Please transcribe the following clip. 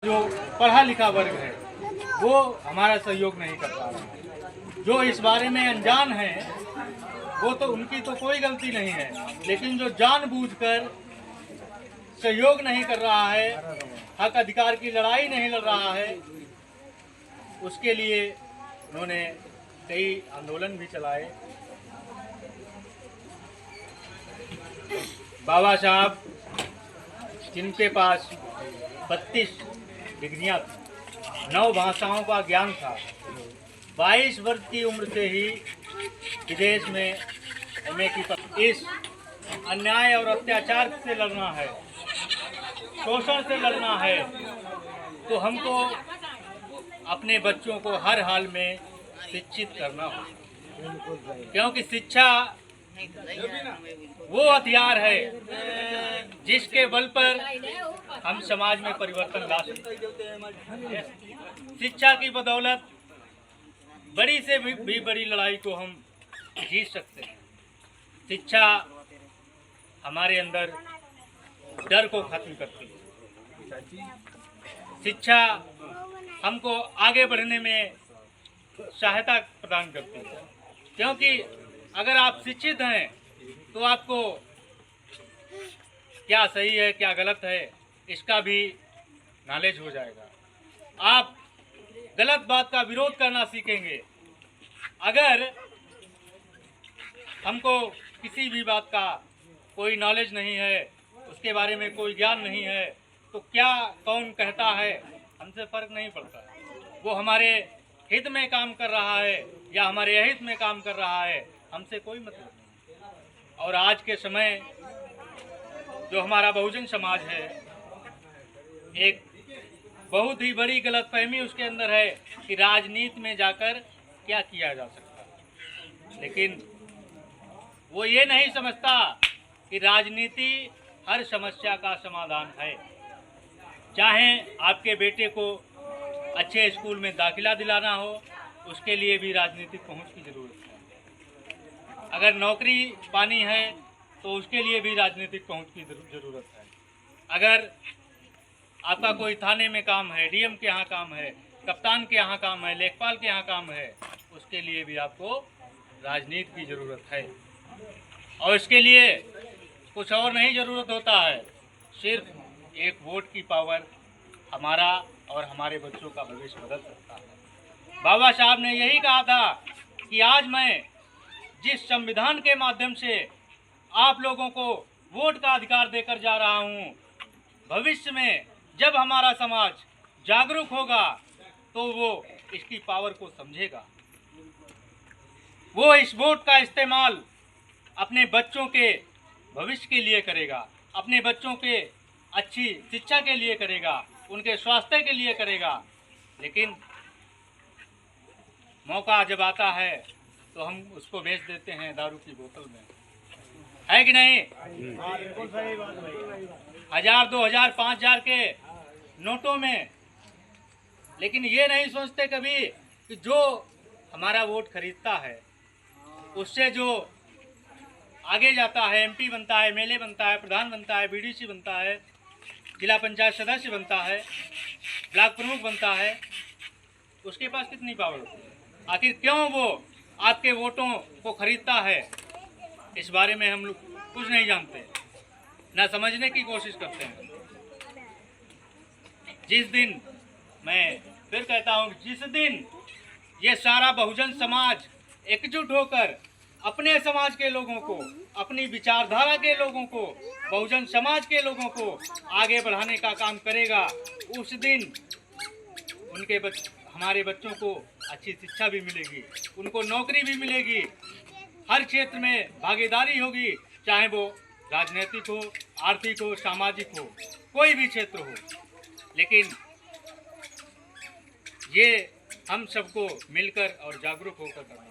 जो पढ़ा लिखा वर्ग है वो हमारा सहयोग नहीं कर पा रहा है। जो इस बारे में अनजान है वो तो उनकी तो कोई गलती नहीं है, लेकिन जो जानबूझकर सहयोग नहीं कर रहा है, हक अधिकार की लड़ाई नहीं लड़ रहा है, उसके लिए उन्होंने कई आंदोलन भी चलाए। बाबा साहब जिनके पास 32 डिग्रियां थी, 9 भाषाओं का ज्ञान था, 22 वर्ष की उम्र से ही विदेश में एमए की इस अन्याय और अत्याचार से लड़ना है, शोषण से लड़ना है, तो हमको अपने बच्चों को हर हाल में शिक्षित करना होगा, क्योंकि शिक्षा वो हथियार है जिसके बल पर हम समाज में परिवर्तन ला सकते हैं। शिक्षा की बदौलत बड़ी से भी बड़ी लड़ाई को हम जीत सकते हैं। शिक्षा हमारे अंदर डर को खत्म करती है। शिक्षा हमको आगे बढ़ने में सहायता प्रदान करती है, क्योंकि अगर आप शिक्षित हैं तो आपको क्या सही है क्या गलत है इसका भी नॉलेज हो जाएगा। आप गलत बात का विरोध करना सीखेंगे। अगर हमको किसी भी बात का कोई नॉलेज नहीं है, उसके बारे में कोई ज्ञान नहीं है, तो क्या कौन कहता है हमसे फर्क नहीं पड़ता। वो हमारे हित में काम कर रहा है या हमारे अहित में काम कर रहा है, हमसे कोई मतलब नहीं। और आज के समय जो हमारा बहुजन समाज है, एक बहुत ही बड़ी गलतफहमी उसके अंदर है कि राजनीति में जाकर क्या किया जा सकता है, लेकिन वो ये नहीं समझता कि राजनीति हर समस्या का समाधान है। चाहे आपके बेटे को अच्छे स्कूल में दाखिला दिलाना हो, उसके लिए भी राजनीतिक पहुंच की जरूरत है। अगर नौकरी पानी है तो उसके लिए भी राजनीतिक पहुंच की जरूरत है। अगर आपका कोई थाने में काम है, डीएम के यहाँ काम है, कप्तान के यहाँ काम है, लेखपाल के यहाँ काम है, उसके लिए भी आपको राजनीति की ज़रूरत है। और इसके लिए कुछ और नहीं ज़रूरत होता है, सिर्फ एक वोट की पावर हमारा और हमारे बच्चों का भविष्य बदल सकता है। बाबा साहब ने यही कहा था कि आज मैं जिस संविधान के माध्यम से आप लोगों को वोट का अधिकार देकर जा रहा हूँ, भविष्य में जब हमारा समाज जागरूक होगा तो वो इसकी पावर को समझेगा। वो इस वोट का इस्तेमाल अपने बच्चों के भविष्य के लिए करेगा, अपने बच्चों के अच्छी शिक्षा के लिए करेगा, उनके स्वास्थ्य के लिए करेगा। लेकिन मौका जब आता है तो हम उसको बेच देते हैं दारू की बोतल में, है कि नहीं? बिल्कुल सही बात है। 1000, 2000, 5000 के नोटों में। लेकिन ये नहीं सोचते कभी कि जो हमारा वोट खरीदता है उससे जो आगे जाता है, एमपी बनता है, एमएलए बनता है, प्रधान बनता है, बीडीसी बनता है, जिला पंचायत सदस्य बनता है, ब्लॉक प्रमुख बनता है, उसके पास कितनी पावर होती है। आखिर क्यों वो आपके वोटों को खरीदता है, इस बारे में हम लोग कुछ नहीं जानते, ना समझने की कोशिश करते हैं। जिस दिन, मैं फिर कहता हूँ, जिस दिन ये सारा बहुजन समाज एकजुट होकर अपने समाज के लोगों को, अपनी विचारधारा के लोगों को, बहुजन समाज के लोगों को आगे बढ़ाने का काम करेगा, उस दिन हमारे बच्चों को अच्छी शिक्षा भी मिलेगी, उनको नौकरी भी मिलेगी, हर क्षेत्र में भागीदारी होगी, चाहे वो राजनीतिक हो, आर्थिक हो, सामाजिक हो, कोई भी क्षेत्र हो। लेकिन ये हम सबको मिलकर और जागरूक होकर करना।